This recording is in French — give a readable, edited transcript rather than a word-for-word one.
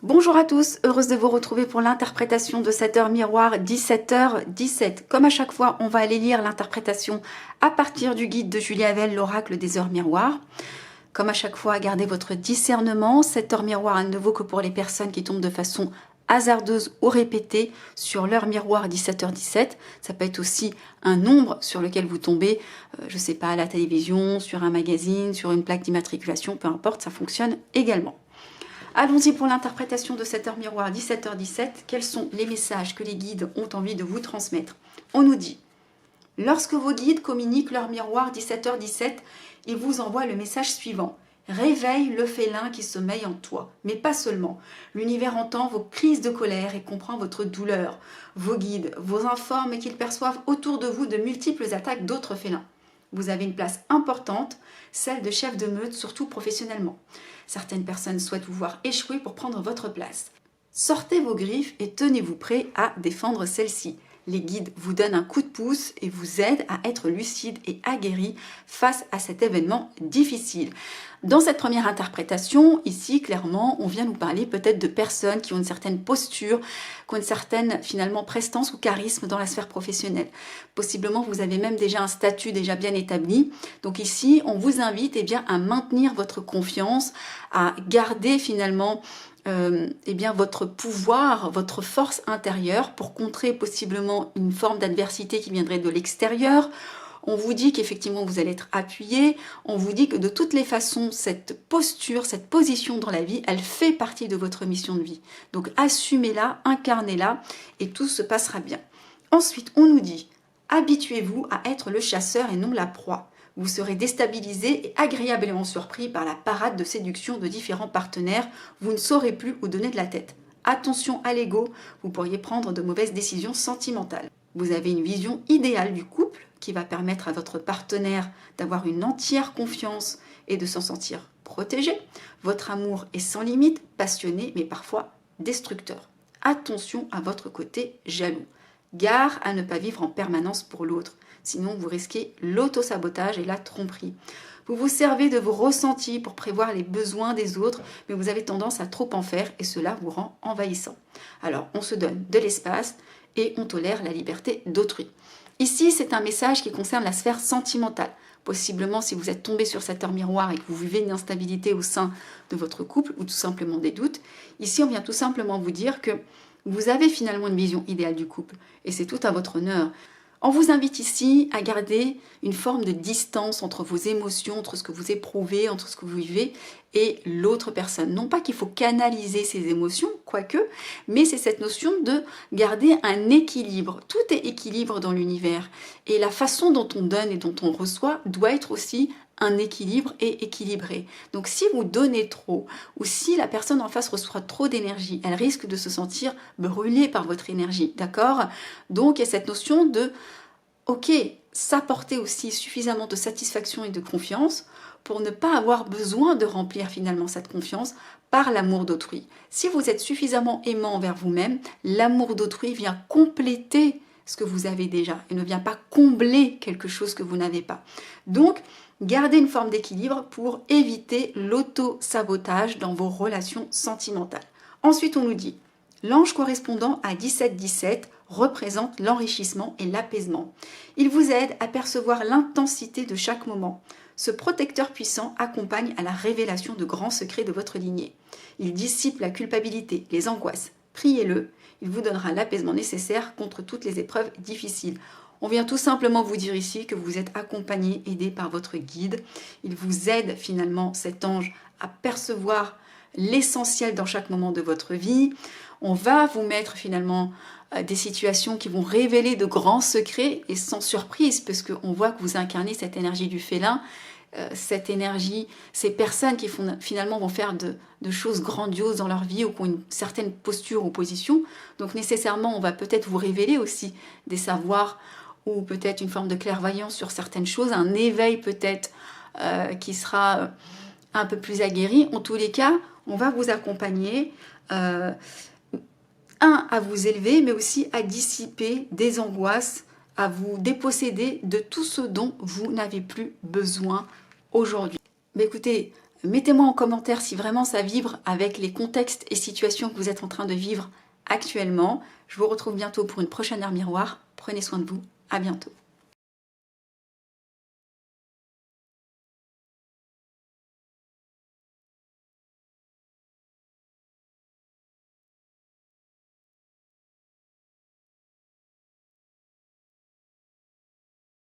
Bonjour à tous, heureuse de vous retrouver pour l'interprétation de cette heure miroir 17h17. Comme à chaque fois, on va aller lire l'interprétation à partir du guide de Julie Havel, l'oracle des heures miroirs. Comme à chaque fois, gardez votre discernement. Cette heure miroir ne vaut que pour les personnes qui tombent de façon hasardeuse ou répétée sur l'heure miroir 17h17. Ça peut être aussi un nombre sur lequel vous tombez, je sais pas, à la télévision, sur un magazine, sur une plaque d'immatriculation, peu importe, ça fonctionne également. Allons-y pour l'interprétation de cette heure miroir 17h17. Quels sont les messages que les guides ont envie de vous transmettre? On nous dit, lorsque vos guides communiquent l'heure miroir 17h17, ils vous envoient le message suivant. Réveille le félin qui sommeille en toi, mais pas seulement. L'univers entend vos crises de colère et comprend votre douleur. Vos guides vous informent qu'ils perçoivent autour de vous de multiples attaques d'autres félins. Vous avez une place importante, celle de chef de meute, surtout professionnellement. Certaines personnes souhaitent vous voir échouer pour prendre votre place. Sortez vos griffes et tenez-vous prêt à défendre celles-ci. Les guides vous donnent un coup de pouce et vous aident à être lucide et aguerri face à cet événement difficile. Dans cette première interprétation, ici, clairement, on vient nous parler peut-être de personnes qui ont une certaine posture, qui ont une certaine, finalement, prestance ou charisme dans la sphère professionnelle. Possiblement, vous avez même déjà un statut déjà bien établi. Donc ici, on vous invite à maintenir votre confiance, à garder finalement votre pouvoir, votre force intérieure pour contrer possiblement une forme d'adversité qui viendrait de l'extérieur. On vous dit qu'effectivement vous allez être appuyé, on vous dit que de toutes les façons cette posture, cette position dans la vie, elle fait partie de votre mission de vie. Donc assumez-la, incarnez-la et tout se passera bien. Ensuite, on nous dit, habituez-vous à être le chasseur et non la proie. Vous serez déstabilisé et agréablement surpris par la parade de séduction de différents partenaires. Vous ne saurez plus où donner de la tête. Attention à l'ego, vous pourriez prendre de mauvaises décisions sentimentales. Vous avez une vision idéale du couple qui va permettre à votre partenaire d'avoir une entière confiance et de s'en sentir protégé. Votre amour est sans limite, passionné mais parfois destructeur. Attention à votre côté jaloux. Gare à ne pas vivre en permanence pour l'autre, sinon vous risquez l'auto-sabotage et la tromperie. Vous vous servez de vos ressentis pour prévoir les besoins des autres, mais vous avez tendance à trop en faire et cela vous rend envahissant. Alors on se donne de l'espace et on tolère la liberté d'autrui. Ici, c'est un message qui concerne la sphère sentimentale. Possiblement, si vous êtes tombé sur cette heure miroir et que vous vivez une instabilité au sein de votre couple ou tout simplement des doutes, ici on vient tout simplement vous dire que vous avez finalement une vision idéale du couple et c'est tout à votre honneur. On vous invite ici à garder une forme de distance entre vos émotions, entre ce que vous éprouvez, entre ce que vous vivez et l'autre personne. Non pas qu'il faut canaliser ses émotions, quoique, mais c'est cette notion de garder un équilibre. Tout est équilibre dans l'univers et la façon dont on donne et dont on reçoit doit être aussi un équilibre et équilibré. Donc si vous donnez trop ou si la personne en face reçoit trop d'énergie, elle risque de se sentir brûlée par votre énergie, d'accord? Donc il y a cette notion de, ok, s'apporter aussi suffisamment de satisfaction et de confiance pour ne pas avoir besoin de remplir finalement cette confiance par l'amour d'autrui. Si vous êtes suffisamment aimant envers vous-même, l'amour d'autrui vient compléter ce que vous avez déjà et ne vient pas combler quelque chose que vous n'avez pas. Donc, gardez une forme d'équilibre pour éviter l'auto-sabotage dans vos relations sentimentales. Ensuite, on nous dit, l'ange correspondant à 1717 représente l'enrichissement et l'apaisement. Il vous aide à percevoir l'intensité de chaque moment. Ce protecteur puissant accompagne à la révélation de grands secrets de votre lignée. Il dissipe la culpabilité, les angoisses. Priez-le, il vous donnera l'apaisement nécessaire contre toutes les épreuves difficiles. On vient tout simplement vous dire ici que vous êtes accompagné, aidé par votre guide. Il vous aide finalement, cet ange, à percevoir l'essentiel dans chaque moment de votre vie. On va vous mettre finalement des situations qui vont révéler de grands secrets et sans surprise, parce qu'on voit que vous incarnez cette énergie du félin, cette énergie, ces personnes qui finalement vont faire de choses grandioses dans leur vie ou qui ont une certaine posture ou position. Donc nécessairement, on va peut-être vous révéler aussi des savoirs ou peut-être une forme de clairvoyance sur certaines choses, un éveil peut-être qui sera un peu plus aguerri. En tous les cas, on va vous accompagner, à vous élever, mais aussi à dissiper des angoisses, à vous déposséder de tout ce dont vous n'avez plus besoin aujourd'hui. Mais écoutez, Mettez-moi en commentaire si vraiment ça vibre avec les contextes et situations que vous êtes en train de vivre actuellement. Je vous retrouve bientôt pour une prochaine heure miroir. Prenez soin de vous. À bientôt.